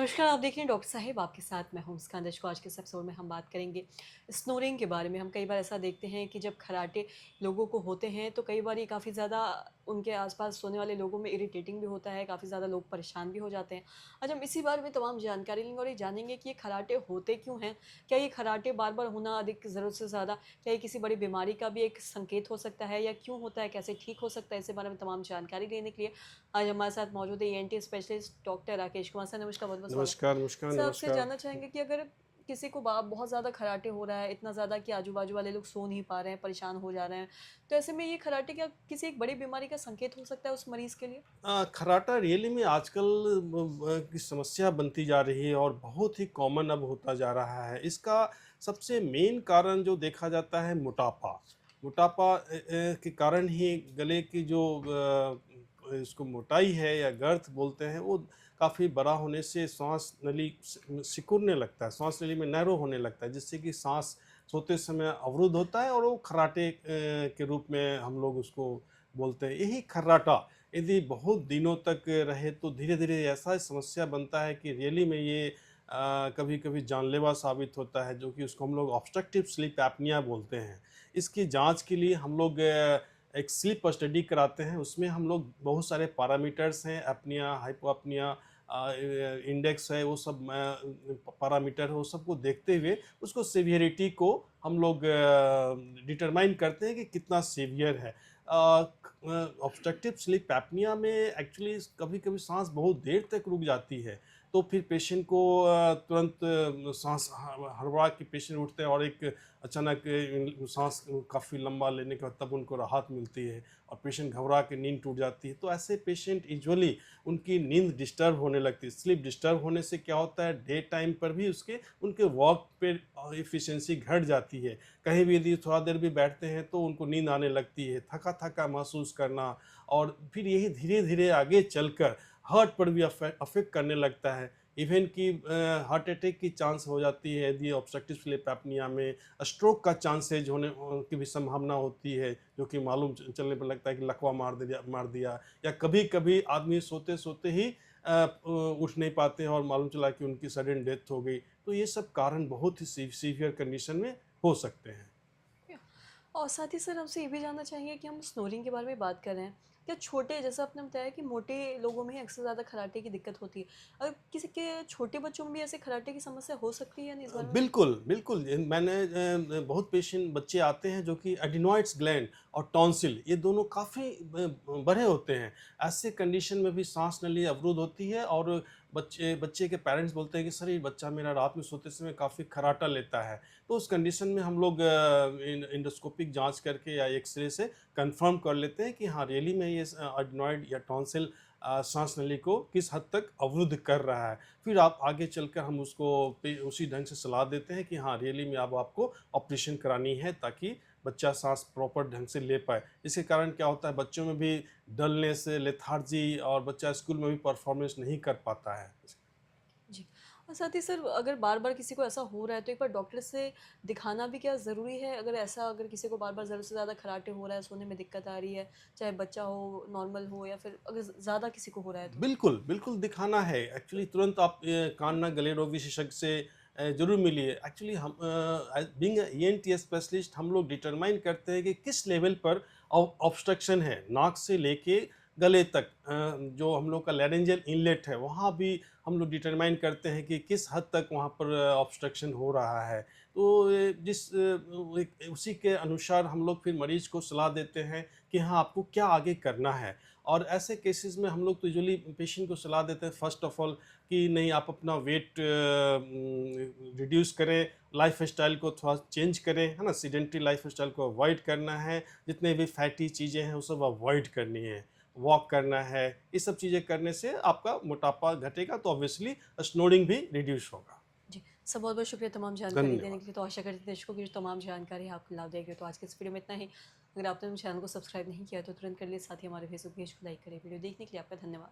नमस्कार, आप देख रहे हैं डॉक्टर साहिब आपके साथ मैं हूं मुस्कान दर्शकों। आज के इस एपिसोड में हम बात करेंगे स्नोरिंग के बारे में। हम कई बार ऐसा देखते हैं कि जब खर्राटे लोगों को होते हैं तो कई बार ये काफ़ी ज़्यादा उनके आसपास सोने वाले लोगों में इरिटेटिंग भी होता है, काफ़ी ज़्यादा लोग परेशान भी हो जाते हैं। आज हम इसी बारे में तमाम जानकारी लेंगे और ये जानेंगे कि ये खर्राटे होते क्यों हैं? क्या ये खर्राटे बार-बार होना अधिक ज़रूरत से ज़्यादा क्या ये किसी बड़ी बीमारी का भी एक संकेत हो सकता है या क्यों होता है, कैसे ठीक हो सकता है? इसके बारे में तमाम जानकारी लेने के लिए आज हमारे साथ मौजूद है ENT specialist doctor Rakesh Kumar sir. नमस्कार, बहुत-बहुत स्वागत है। नमस्कार, नमस्कार, सर आपसे नमस्कार। जानना चाहेंगे कि अगर किसी को बहुत ज़्यादा खर्राटे हो रहा है, इतना ज़्यादा कि आजू-बाजू वाले लोग सो नहीं पा रहे हैं, परेशान हो जा रहे हैं, तो ऐसे में ये खर्राटे क्या किसी एक बड़ी बीमारी का संकेत हो सकता है उस मरीज़ के लिए? खर्राटा रियली में आजकल की समस्या बनती जा रही है और बहुत ही कॉमन अब होता जा रहा है। इसका सबसे मेन कारण जो देखा जाता है मोटापा। मोटापा के कारण ही गले की जो इसको मोटाई है या गर्थ बोलते हैं वो काफ़ी बड़ा होने से श्वास नली सिकुड़ने लगता है, श्वास नली में नैरो होने लगता है जिससे कि सांस सोते समय अवरुद्ध होता है और वो खर्राटे के रूप में हम लोग उसको बोलते हैं। यही खर्राटा यदि बहुत दिनों तक रहे तो धीरे-धीरे ऐसा समस्या बनता है कि रियली में ये कभी-कभी जानलेवा साबित होता है, जो कि उसको हम लोग ऑब्स्ट्रक्टिव स्लीप एपनिया बोलते हैं। इसकी जाँच के लिए हम लोग एक स्लीप स्टडी कराते हैं, उसमें हम लोग बहुत सारे पैरामीटर्स हैं, एपनिया, हाइपोएपनिया इंडेक्स है, वो सब पैरामीटर है, वो सबको देखते हुए उसको सीवियरिटी को हम लोग डिटरमाइन करते हैं कि कितना सीवियर है। ऑब्स्ट्रक्टिव स्लीप एपनिया में एक्चुअली कभी-कभी साँस बहुत देर तक रुक जाती है, तो फिर पेशेंट को तुरंत साँस हड़बड़ा के पेशेंट उठते हैं और एक अचानक साँस काफ़ी लंबा लेने के बाद तब उनको राहत मिलती है और पेशेंट घबरा के नींद टूट जाती है। तो ऐसे पेशेंट यूजुअली उनकी नींद डिस्टर्ब होने लगती है। स्लीप डिस्टर्ब होने से क्या होता है, डे टाइम पर भी उनके वर्क पे एफिशिएंसी घट जाती है। कहीं भी यदि थोड़ा देर भी बैठते हैं तो उनको नींद आने लगती है, थका-थका महसूस करना और फिर यही धीरे-धीरे आगे चलकर हार्ट पर भी अफ़ेक्ट करने लगता है। इवन कि हार्ट अटैक की चांस हो जाती है यदि ऑब्स्ट्रक्टिव स्लीप एपनिया में, स्ट्रोक का चांसेज़ होने की भी संभावना होती है, जो कि मालूम चलने पर लगता है कि लकवा मार दिया या कभी-कभी आदमी सोते-सोते ही उठ नहीं पाते हैं और मालूम चला कि उनकी सडन डेथ हो गई। तो ये सब कारण बहुत ही सीवियर कंडीशन में हो सकते हैं। या और साथ ही सर हमसे ये भी जानना चाहेंगे कि हम स्नोरिंग के बारे में बात कर रहे हैं, क्या छोटे जैसा आपने बताया कि मोटे लोगों में ही अक्सर ज़्यादा खर्राटे की दिक्कत होती है। अगर किसी के छोटे बच्चों में भी ऐसे खर्राटे की समस्या हो सकती है या नहीं, इस बारे में कुछ? बिल्कुल, बिल्कुल। मैंने बहुत पेशेंट बच्चे आते हैं जो कि एडिनॉइड्स ग्लैंड और टॉन्सिल ये दोनों काफ़ी बड़े होते हैं। ऐसे कंडीशन में भी साँस नली अवरुद्ध होती है और बच्चे बच्चे के पेरेंट्स बोलते हैं कि सर ये बच्चा मेरा रात में सोते समय काफ़ी खर्राटा लेता है। तो उस कंडीशन में हम लोग एंडोस्कोपिक जाँच करके या एक्स-रे से कन्फर्म कर लेते हैं कि हाँ, रियली में ये एडिनॉइड या टॉन्सिल साँस नली को किस हद तक अवरुद्ध कर रहा है। फिर आप आगे चलकर हम उसको उसी ढंग से सलाह देते हैं कि हाँ रियली में अब आपको ऑपरेशन करानी है ताकि बच्चा सांस प्रॉपर ढंग से ले पाए। इसके कारण क्या होता है बच्चों में भी डलनेस, लेथार्जी और बच्चा स्कूल में भी परफॉर्मेंस नहीं कर पाता है। जी। और साथ ही सर अगर बार-बार किसी को ऐसा हो रहा है तो एक बार डॉक्टर से दिखाना भी क्या ज़रूरी है? अगर किसी को बार-बार ज़रूरत से ज़्यादा खर्राटे हो रहा है, सोने में दिक्कत आ रही है, चाहे बच्चा हो, नॉर्मल हो या फिर अगर ज़्यादा किसी को हो रहा है तो? बिल्कुल, बिल्कुल दिखाना है। एक्चुअली तुरंत आप कान नाक गले रोग विशेषज्ञ से ज़रूर मिलिए। एक्चुअली हम बीइंग अ ईएनटी स्पेशलिस्ट हम लोग डिटरमाइन करते हैं कि किस लेवल पर ऑब्स्ट्रक्शन है, नाक से लेके गले तक जो हम लोग का लैरिंजियल इनलेट है, वहाँ भी हम लोग डिटरमाइन करते हैं कि किस हद तक वहाँ पर ऑब्स्ट्रक्शन हो रहा है। तो उसी के अनुसार हम लोग फिर मरीज़ को सलाह देते हैं कि हाँ, आपको क्या आगे करना है। और ऐसे केसेस में हम लोग तो यूजुअली पेशेंट को सलाह देते हैं फर्स्ट ऑफ ऑल कि नहीं आप अपना वेट रिड्यूस करें, लाइफ़स्टाइल को थोड़ा चेंज करें, है ना? सेडेंटरी लाइफ़स्टाइल को अवॉइड करना है, जितने भी फैटी चीज़ें हैं वो सब अवॉइड करनी है, वॉक करना है, ये सब चीज़ें करने से आपका मोटापा घटेगा तो ऑब्वियसली स्नोरिंग भी रिड्यूस होगा। जी। सर बहुत-बहुत शुक्रिया तमाम जानकारी देने धन्यवाद। के लिए। तो आशा करते हैं दर्शकों की जो तमाम जानकारी है आपको लाभदायक है। तो आज के इस वीडियो में इतना ही। अगर आपने मेरे चैनल को सब्सक्राइब नहीं किया है तो तुरंत कर लिए, साथ ही हमारे फेसबुक पेज को लाइक करें। वीडियो देखने के लिए आपका धन्यवाद।